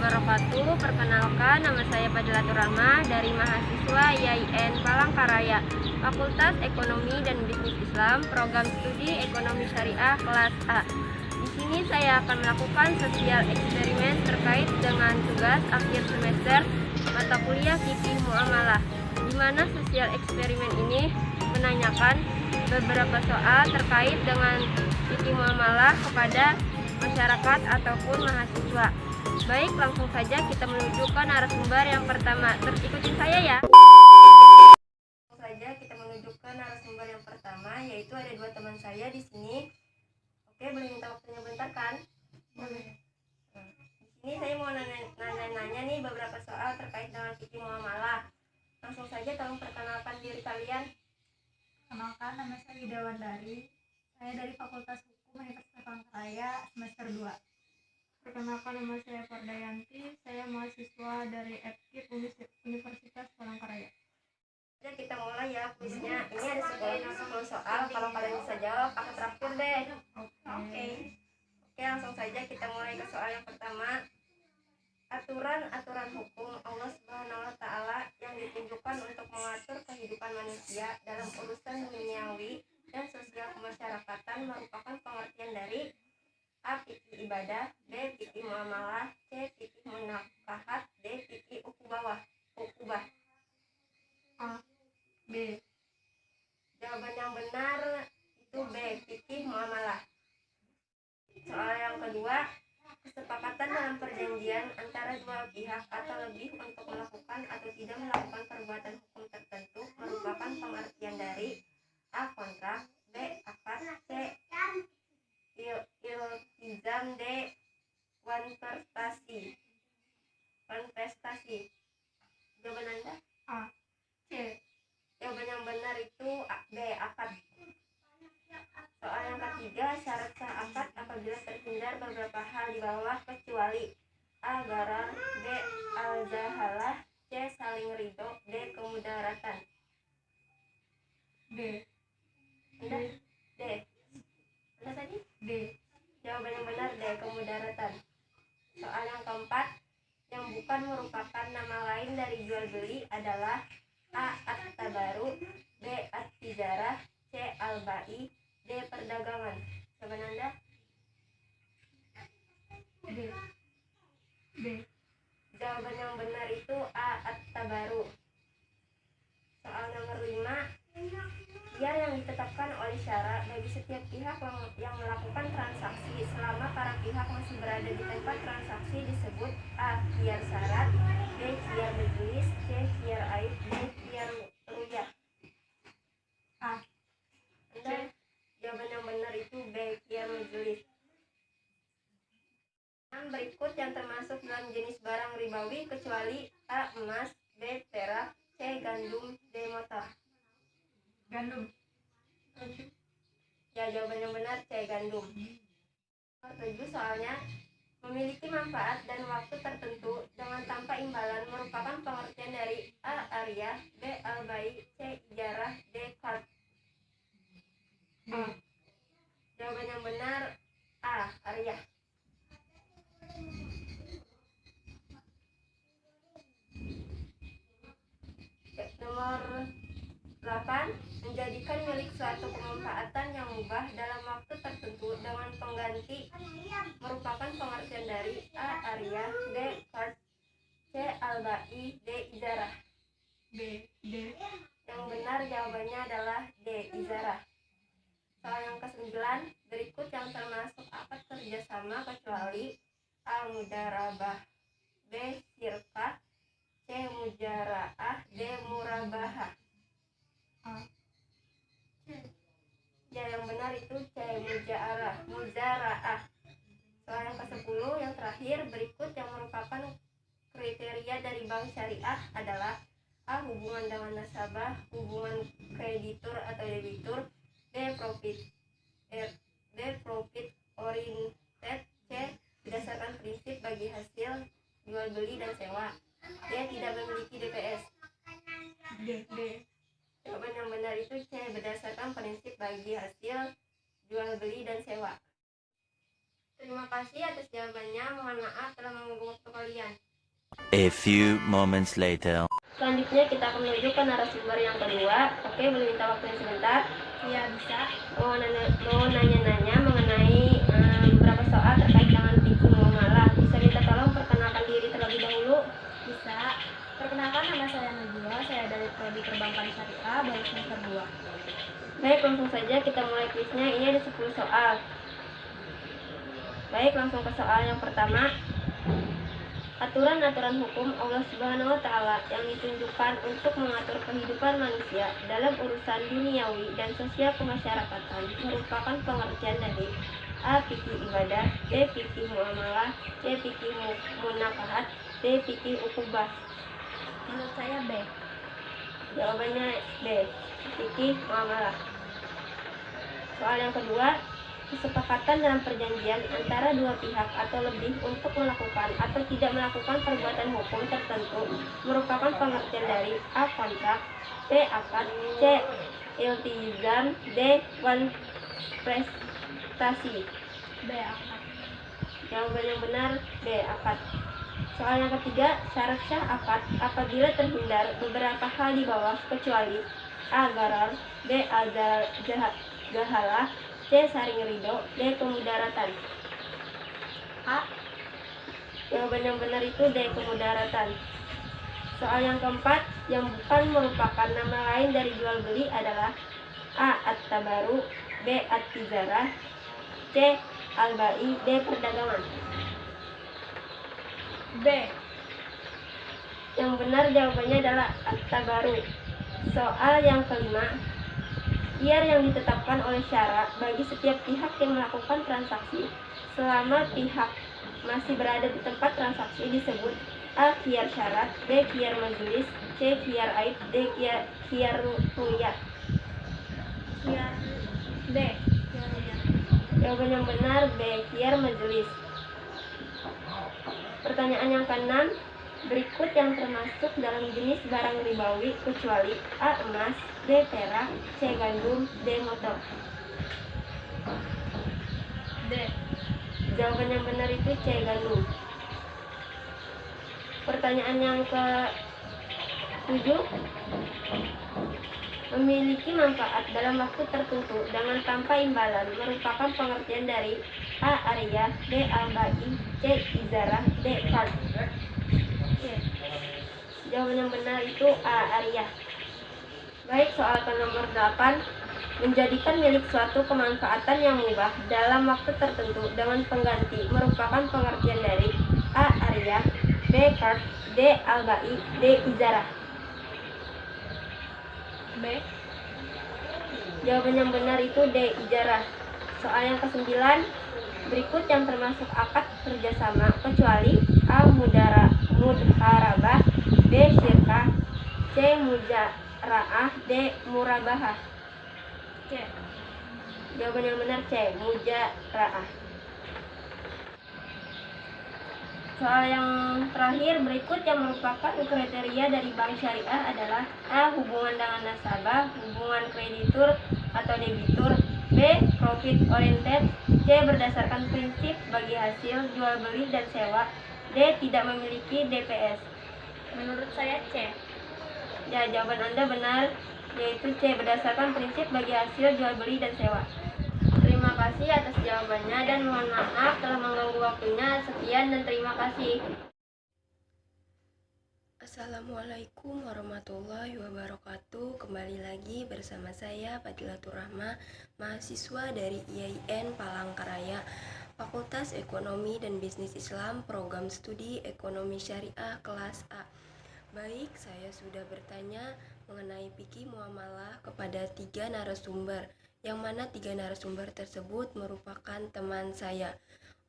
wabarakatuh. Perkenalkan, nama saya Fadilatur Rahma dari mahasiswa YIN Palangkaraya, Fakultas Ekonomi dan Bisnis Islam, Program Studi Ekonomi Syariah kelas A. Di sini saya akan melakukan sosial eksperimen terkait dengan tugas akhir semester mata kuliah fikih muamalah, di mana sosial eksperimen ini menanyakan beberapa soal terkait dengan fikih muamalah kepada masyarakat ataupun mahasiswa. Baik, langsung saja kita menuju ke narasumber yang pertama. Terus ikutin saya ya. Langsung saja kita menuju ke narasumber yang pertama, yaitu ada dua teman saya di sini. Oke, boleh minta waktunya bentar kan? Boleh. Di sini saya mau nanya nih beberapa soal terkait dengan fikih muamalah. Langsung saja tolong perkenalkan diri kalian. Kenalkan, nama saya Ida Wandari. Saya dari Fakultas Hukum Universitas Palangkaraya semester 2. Perkenalkan, nama saya Fardayanti. Saya mahasiswa dari FKIP Universitas Palangkaraya. Jadi kita mulai ya kuisnya. Ini ada 10 soal. Kalau kalian bisa jawab, aku traktir deh. Oke, langsung saja kita mulai ke soal yang pertama. Aturan-aturan hukum Allah Subhanahu wa Ta'ala yang ditunjukkan untuk mengatur kehidupan manusia dalam urusan duniawi dan sosial kemasyarakatan merupakan pengertian dari A. Fikih ibadah, B. Fikih muamalah, C. Fikih munakahat, D. Fikih ukubah. A, B. Jawaban yang benar itu B. Fikih muamalah. Soal yang kedua, kesepakatan dalam perjanjian antara dua pihak atau lebih untuk melakukan atau tidak melakukan perbuatan hukum tertentu merupakan pengertian dari A. Kontrak, B. Akad, C. Iltizam, D. Konvestasi. Jawaban Anda? A, C. Jawaban yang benar itu B. Akad. Soal yang ketiga, syarat sah akad apabila terhindar beberapa hal di bawah kecuali A. Gharar, B. Al-zahalah, C. Saling ridho, D. Kemudaratan. D. Anda? D. Anda tadi? D. Jawaban yang benar D. Kemudaratan. Soal yang keempat, yang bukan merupakan nama lain dari jual beli adalah A. At-tabaru, B. At-tijarah, C. Al-ba'i, D. Perdagangan. Jawaban Anda? D. D. Jawaban yang benar itu A. At-tabaru. Soal nomor 5, biar yang ditetapkan oleh syara bagi setiap pihak yang melakukan transaksi selama para pihak masih berada di tempat transaksi disebut A. Khiyar syarat, B. Khiyar majelis, C. Khiyar aib, D. Khiyar ruyah. A. Anda? Jawaban yang benar itu B. Khiyar majelis. Berikut yang termasuk dalam jenis barang ribawi kecuali A. Emas, B. Perak, C. Gandum, D. motor. Gandum. Ya, jawaban yang benar C. Gandum. 7 soalnya, memiliki manfaat dan waktu tertentu dengan tanpa imbalan merupakan pengertian dari A. Ariyah, B. Al-bai, C. Ijarah, D. Qard. A. Jawaban yang benar A. Ariyah. Nomor 8, menjadikan milik suatu kemanfaatan yang mubah dalam waktu tertentu dengan pengganti merupakan pengertian dari A. Ariyah, B. Qard, C. Al-ba'i, D. Ijarah. B. D. Yang benar jawabannya adalah D. Ijarah. Soal yang ke-9, berikut yang termasuk akad kerjasama kecuali A. Mudarabah, B. Syirkah, C. Mujaraah, D. Murabahah. A. Ya, yang benar itu C. Mujaraah. Soal yang ke-10 yang terakhir, berikut yang merupakan kriteria dari bank syariah adalah A. Hubungan dengan nasabah, hubungan kreditur atau debitur, D. Profit oriented, C. Berdasarkan prinsip bagi hasil jual beli dan sewa, D. Tidak memiliki DPS. D. D. Jawaban yang benar itu C. Berdasarkan prinsip bagi hasil jual beli dan sewa. Terima kasih atas jawabannya. Mohon maaf telah mengganggu waktu kalian. A few moments later. Selanjutnya kita akan menuju ke narasumber yang kedua. Oke, boleh minta waktunya sebentar? Iya, bisa. Mau nanya-nanya mengenai beberapa soal terkait dengan fikih muamalah. Bisa minta tolong perkenalkan diri terlebih dahulu? Bisa. Perkenalkan, nama saya Najwa, saya dari Prodi Perbankan Syariah, baru semester 2. Baik, langsung saja kita mulai kuisnya. Ini ada 10 soal. Baik, langsung ke soal yang pertama. Aturan-aturan hukum Allah Subhanahu wa Ta'ala yang ditunjukkan untuk mengatur kehidupan manusia dalam urusan duniawi dan sosial kemasyarakatan merupakan pengertian dari A. Fikih ibadah, B. Fikih muamalah, C. Fikih munakahat, D. Fikih ukubah. Menurut saya B. Jawabannya B. Fikih muamalah. Soal yang kedua, kesepakatan dalam perjanjian antara dua pihak atau lebih untuk melakukan atau tidak melakukan perbuatan hukum tertentu merupakan pengertian dari A. Kontrak, B. Akad, C. Iltizam, D. Prestasi. B. Akad. Jawaban yang benar B. Akad. Soal yang ketiga, syarat sah akad apabila terhindar beberapa hal di bawah kecuali A. Gharar, B. Jahalah, C. Saring ridho, D. Kemudaratan. A. Jawaban yang benar itu D. Kemudaratan. Soal yang keempat, yang bukan merupakan nama lain dari jual beli adalah A. At-tabaru, B. At-tijarah, C. Al-bai, D. Perdagangan. B. Yang benar jawabannya adalah at-tabaru. Soal yang kelima, khiar yang ditetapkan oleh syara bagi setiap pihak yang melakukan transaksi selama pihak masih berada di tempat transaksi disebut A. Khiar syarat, B. Khiar majelis, C. Khiar aib, D. Khiar ruyat. Khiar B. Khiar ruyat. Jawaban yang benar B. Khiar majelis. Pertanyaan yang keenam, berikut yang termasuk dalam jenis barang ribawi kecuali A. Emas, B. Perak, C. Gandum, D. motor. D. Jawaban yang benar itu C. Gandum. Pertanyaan yang ke-7, memiliki manfaat dalam waktu tertentu dengan tanpa imbalan merupakan pengertian dari A. Ariyah, B. Al-bai, C. Izarah, D. Qard. Jawaban yang benar itu A. Ariyah. Baik, soal ke nomor 8, menjadikan milik suatu kemanfaatan yang mubah dalam waktu tertentu dengan pengganti merupakan pengertian dari A. Ariyah, B. Qard, D. Al-bai, D. Izarah. B. Jawaban yang benar itu D. Ijarah. Soal yang ke-9, berikut yang termasuk akad kerjasama kecuali A. Mudharabah, B. Syirkah, C. Mujaraah, D. Murabahah. C. Jawaban yang benar C. Mujaraah. Soal yang terakhir, berikut yang merupakan kriteria dari bank syariah adalah A. Hubungan dengan nasabah, hubungan kreditur atau debitur, B. Profit oriented, C. Berdasarkan prinsip bagi hasil jual beli dan sewa, D. Tidak memiliki DPS. Menurut saya C. Ya, jawaban Anda benar, yaitu C. Berdasarkan prinsip bagi hasil jual beli dan sewa. Terima kasih atas jawabannya dan mohon maaf telah mengganggu waktunya. Sekian dan terima kasih. Assalamualaikum warahmatullahi wabarakatuh. Kembali lagi bersama saya Fadilatur Rahma, mahasiswa dari IAIN Palangkaraya, Fakultas Ekonomi dan Bisnis Islam, Program Studi Ekonomi Syariah kelas A. Baik, saya sudah bertanya mengenai fikih muamalah kepada 3 narasumber, yang mana 3 narasumber tersebut merupakan teman saya.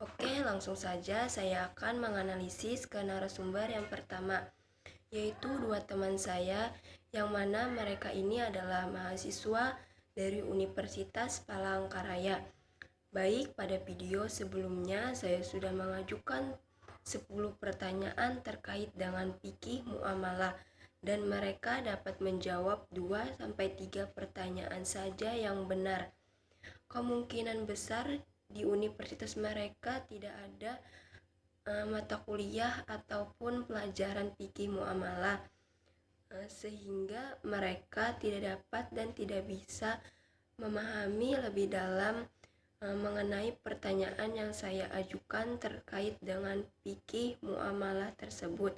Oke, langsung saja saya akan menganalisis ke narasumber yang pertama, yaitu 2 teman saya, yang mana mereka ini adalah mahasiswa dari Universitas Palangkaraya. Baik, pada video sebelumnya saya sudah mengajukan 10 pertanyaan terkait dengan fikih muamalah, dan mereka dapat menjawab 2-3 pertanyaan saja yang benar. Kemungkinan besar di universitas mereka tidak ada mata kuliah ataupun pelajaran fikih muamalah, sehingga mereka tidak dapat dan tidak bisa memahami lebih dalam mengenai pertanyaan yang saya ajukan terkait dengan fikih muamalah tersebut.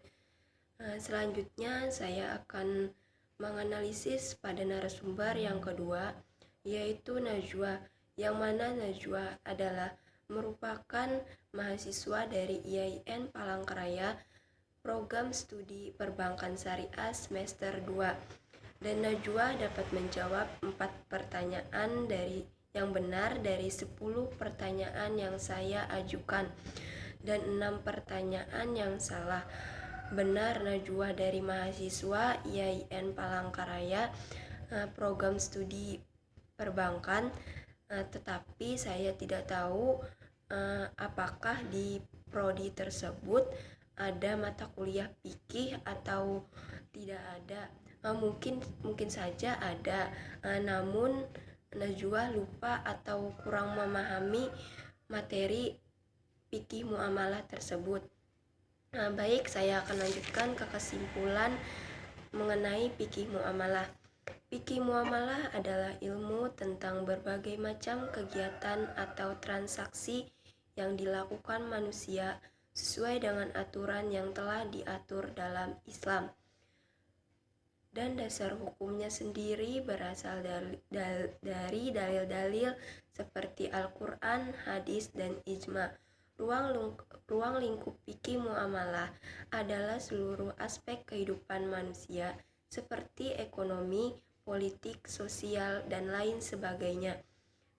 Selanjutnya saya akan menganalisis pada narasumber yang kedua, yaitu Najwa, yang mana Najwa adalah merupakan mahasiswa dari IAIN Palangkaraya, program studi perbankan syariah semester 2. Dan Najwa dapat menjawab 4 pertanyaan yang benar dari 10 pertanyaan yang saya ajukan dan 6 pertanyaan yang salah. Benar Najwa dari mahasiswa IAIN Palangkaraya, program studi perbankan, tetapi saya tidak tahu apakah di prodi tersebut ada mata kuliah fikih atau tidak ada. Mungkin saja ada, namun Najwa lupa atau kurang memahami materi fikih muamalah tersebut. Baik, saya akan lanjutkan ke kesimpulan mengenai fikih muamalah. Fikih muamalah adalah ilmu tentang berbagai macam kegiatan atau transaksi yang dilakukan manusia sesuai dengan aturan yang telah diatur dalam Islam. Dan dasar hukumnya sendiri berasal dari dalil-dalil seperti Al-Quran, hadis, dan ijma. Ruang lingkup fikih muamalah adalah seluruh aspek kehidupan manusia seperti ekonomi, politik, sosial, dan lain sebagainya.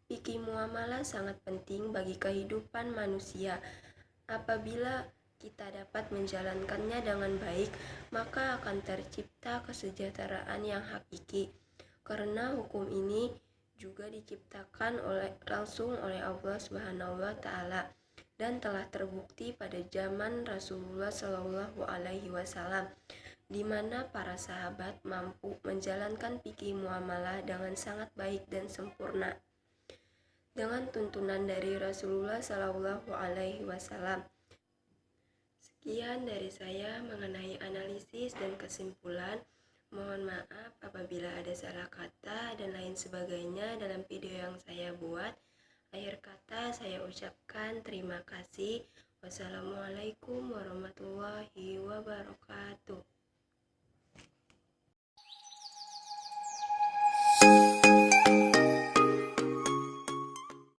Fikih muamalah sangat penting bagi kehidupan manusia. Apabila kita dapat menjalankannya dengan baik, maka akan tercipta kesejahteraan yang hakiki. Karena hukum ini juga diciptakan langsung oleh Allah Subhanahu wa Ta'ala dan telah terbukti pada zaman Rasulullah Shallallahu Alaihi Wasallam, di mana para sahabat mampu menjalankan fikih muamalah dengan sangat baik dan sempurna dengan tuntunan dari Rasulullah Shallallahu Alaihi Wasallam. Sekian dari saya mengenai analisis dan kesimpulan. Mohon maaf apabila ada salah kata dan lain sebagainya dalam video yang saya buat. Akhir kata saya ucapkan terima kasih. Wassalamualaikum warahmatullahi wabarakatuh.